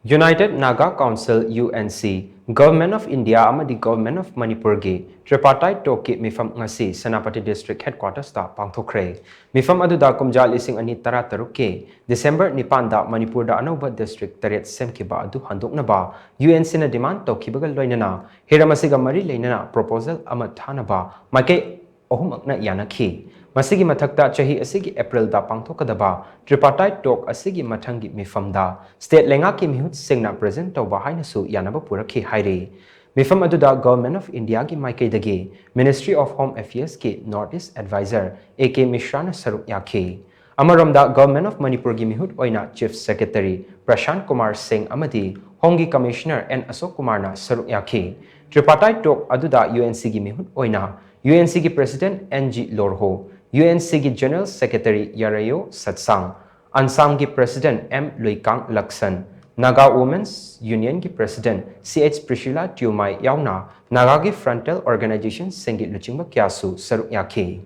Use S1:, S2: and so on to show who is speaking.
S1: United Naga Council UNC, Government of India Amadi Government of Manipur gi Tripartite Toki Meepham Ngasi Senapati District Headquarters ta Pangthokhre. Meepham aduda kumja lising ani tara taruke December nipanda Manipur da Anova District taret semkiba adu handoknaba UNC na demand tokibagal loinana hiramasiga mari leinana proposal ama thanaba make ohumakna yanaki. Masigi mathakta chahi asigi April da pangthokadaba tripartite talk asigi mathangi Meepham da state lenga ki mihut singna present tawba haina su yanaba purakhi hairi. Meepham aduda Government of India ki maikaidagi Ministry of Home Affairs ki Northeast Advisor AK Mishra na saruk yakhi. Amaramda Government of Manipur gi mihut oina Chief Secretary Prashant Kumar Singh Amadi Hongi Commissioner N Ashok Kumar na saruk yakhi. Tripartite talk aduda UNC gi mihut oina UNC ki President NG Lorho UNC ki General Secretary Yarayo Satsang, Ansang ki President M. Luikang Laksan, Naga Women's Union ki President CH Priscilla Tiumai Yauna, Naga ki Frontal Organization Sengi Luchingba Kyasu Saruk Yaki.